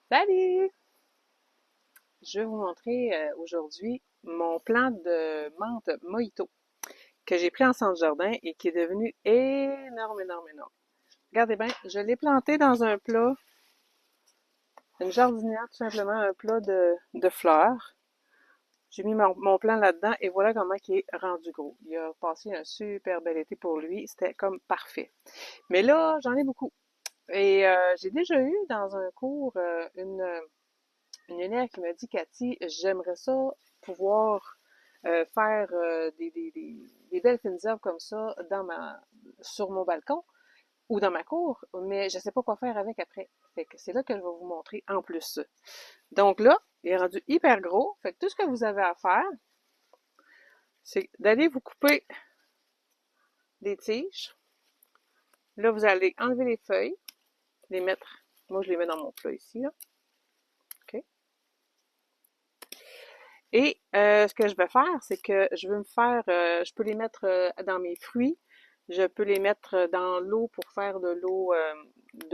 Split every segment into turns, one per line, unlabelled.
Salut! Je vais vous montrer aujourd'hui mon plant de menthe mojito que j'ai pris en centre jardin et qui est devenu énorme, énorme, énorme. Regardez bien, je l'ai planté dans un plat, une jardinière tout simplement, un plat de fleurs. J'ai mis mon plant là-dedans et voilà comment il est rendu gros. Il a passé un super bel été pour lui, c'était comme parfait. Mais là, j'en ai beaucoup. Et j'ai déjà eu dans un cours une élève qui m'a dit, Cathy, j'aimerais ça pouvoir faire des belles fines herbes comme ça sur mon balcon ou dans ma cour, mais je sais pas quoi faire avec après. Fait que c'est là que je vais vous montrer en plus. Donc là, il est rendu hyper gros. Fait que tout ce que vous avez à faire, c'est d'aller vous couper des tiges. Là, vous allez enlever les feuilles, les mettre, moi je les mets dans mon plat ici, là. OK? Et ce que je vais faire, c'est que je peux les mettre dans mes fruits, je peux les mettre dans l'eau pour faire de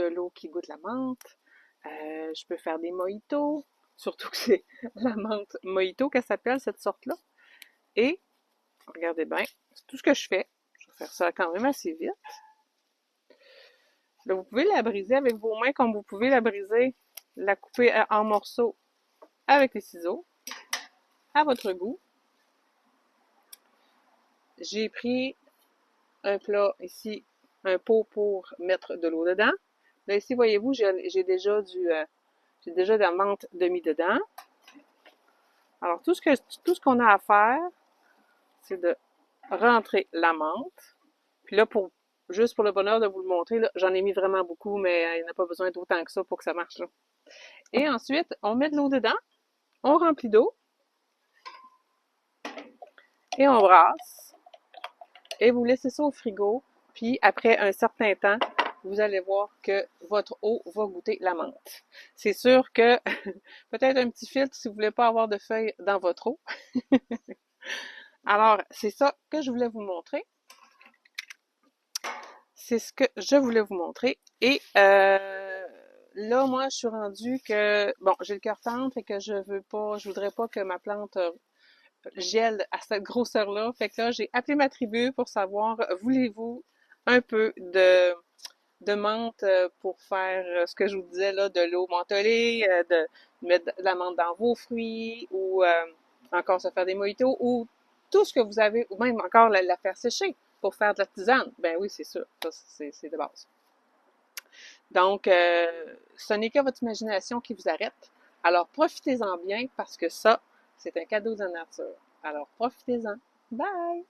l'eau qui goûte la menthe. Je peux faire des mojitos, surtout que c'est la menthe mojito qu'elle s'appelle, cette sorte-là. Et, regardez bien, c'est tout ce que je fais. Je vais faire ça quand même assez vite. Là, vous pouvez la briser avec vos mains comme vous pouvez la briser, la couper en morceaux avec les ciseaux, à votre goût. J'ai pris un plat ici, un pot pour mettre de l'eau dedans. Là, ici, voyez-vous, j'ai déjà de la menthe de mis dedans. Alors, tout ce qu'on a à faire, c'est de rentrer la menthe. Puis là, juste pour le bonheur de vous le montrer, là, j'en ai mis vraiment beaucoup, mais il n'y en a pas besoin d'autant que ça pour que ça marche, là. Et ensuite, on met de l'eau dedans, on remplit d'eau, et on brasse. Et vous laissez ça au frigo. Puis après un certain temps, vous allez voir que votre eau va goûter la menthe. C'est sûr que peut-être un petit filtre si vous voulez pas avoir de feuilles dans votre eau. Alors, c'est ça que je voulais vous montrer. C'est ce que je voulais vous montrer. Et là, moi, je suis rendue que, bon, j'ai le cœur tendre et que je voudrais pas que ma plante gèle à cette grosseur-là. Fait que là, j'ai appelé ma tribu pour savoir, voulez-vous un peu de menthe pour faire ce que je vous disais là, de l'eau mentholée, de mettre de la menthe dans vos fruits ou encore se faire des mojitos ou tout ce que vous avez, ou même encore la faire sécher pour faire de la tisane. Ben oui, c'est sûr. Ça, c'est de base. Donc, ce n'est que votre imagination qui vous arrête. Alors, profitez-en bien parce que ça, c'est un cadeau de la nature. Alors, profitez-en. Bye!